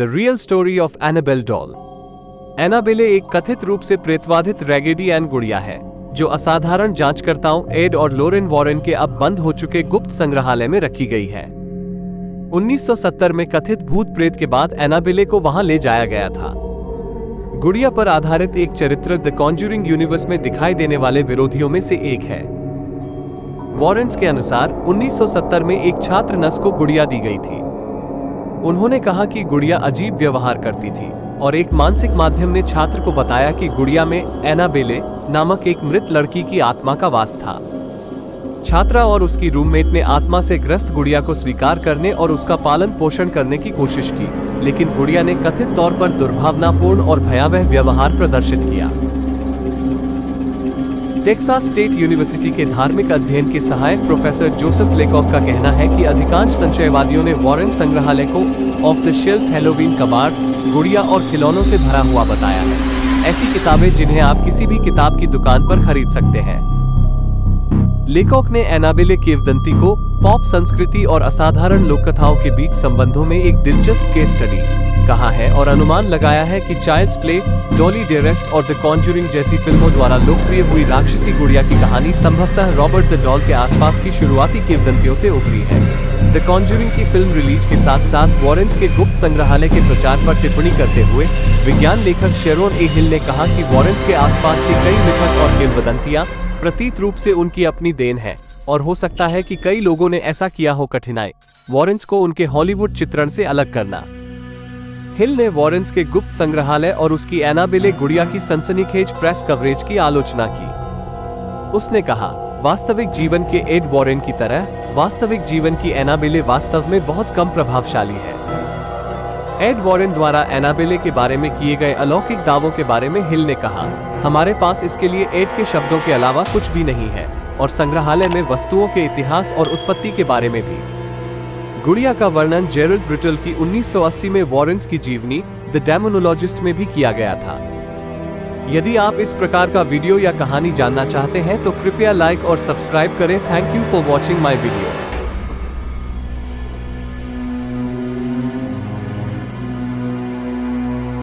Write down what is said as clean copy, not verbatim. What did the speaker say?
The real story of Annabelle doll. Annabelle एक कथित रूप से प्रेतवाधित रैगेडी एन गुड़िया है, जो असाधारण जांचकर्ताओं एड और लोरेन वॉरेन के अब बंद हो चुके गुप्त संग्रहालय में रखी गई है। 1970 में कथित भूत प्रेत के बाद एनाबेले को वहां ले जाया गया था। गुड़िया पर आधारित एक चरित्र द कॉन्ज्यूरिंग यूनिवर्स में दिखाई देने वाले विरोधियों में से एक है। वॉरेन्स के अनुसार 1970 में एक छात्र नर्स को गुड़िया दी गई थी। उन्होंने कहा कि गुड़िया अजीब व्यवहार करती थी और एक मानसिक माध्यम ने छात्र को बताया कि गुड़िया में एनाबेले नामक एक मृत लड़की की आत्मा का वास था। छात्रा और उसकी रूममेट ने आत्मा से ग्रस्त गुड़िया को स्वीकार करने और उसका पालन पोषण करने की कोशिश की, लेकिन गुड़िया ने कथित तौर पर दुर्भावनापूर्ण और भयावह व्यवहार प्रदर्शित किया। टेक्सास स्टेट यूनिवर्सिटी के धार्मिक अध्ययन के सहायक प्रोफेसर जोसेफ लेकॉक का कहना है कि अधिकांश संशयवादियों ने वॉरेन संग्रहालय को ऑफ द शेल्फ हैलोवीन कबाड़, गुड़िया और खिलौनों से भरा हुआ बताया है। ऐसी किताबें जिन्हें आप किसी भी किताब की दुकान पर खरीद सकते हैं। लेकॉक ने एनाबेले किंवदंती को पॉप संस्कृति और असाधारण लोककथाओं के बीच संबंधों में एक दिलचस्प केस स्टडी कहा है और अनुमान लगाया है कि चाइल्ड्स प्ले, डॉली डेरेस्ट और द कॉन्ज्यूरिंग जैसी फिल्मों द्वारा लोकप्रिय हुई राक्षसी गुड़िया की कहानी संभवतः रॉबर्ट द डॉल के आसपास की शुरुआती किंवदंतियों से उभरी है। द कॉन्ज्यूरिंग की फिल्म रिलीज के साथ साथ वॉरेन्स के गुप्त संग्रहालय के प्रचार पर टिप्पणी करते हुए विज्ञान लेखक शेरोन ए हिल ने कहा कि वॉरेन्स के आसपास की कई मिथक और किंवदंतियां प्रतीत रूप से उनकी अपनी देन है और हो सकता है कि कई लोगों ने ऐसा किया हो। कठिनाई वॉरेन्स को उनके हॉलीवुड चित्रण से अलग करना। हिल ने वॉरेन्स के गुप्त संग्रहालय और उसकी एनाबेले गुड़िया की सनसनीखेज प्रेस कवरेज की आलोचना की। उसने कहा, वास्तविक जीवन के एड वॉरेन की तरह वास्तविक जीवन की एनाबेले वास्तव में बहुत कम प्रभावशाली है। एड वॉरेन द्वारा एनाबेले के बारे में किए गए अलौकिक दावों के बारे में हिल ने कहा, हमारे पास इसके लिए एड के शब्दों के अलावा कुछ भी नहीं है और संग्रहालय में वस्तुओं के इतिहास और उत्पत्ति के बारे में भी। गुड़िया का वर्णन जेरल्ड ब्रिटल की 1980 में वॉरेन्स की जीवनी द डेमोनोलॉजिस्ट में भी किया गया था। यदि आप इस प्रकार का वीडियो या कहानी जानना चाहते हैं तो कृपया लाइक और सब्सक्राइब करें। Thank you for watching my video.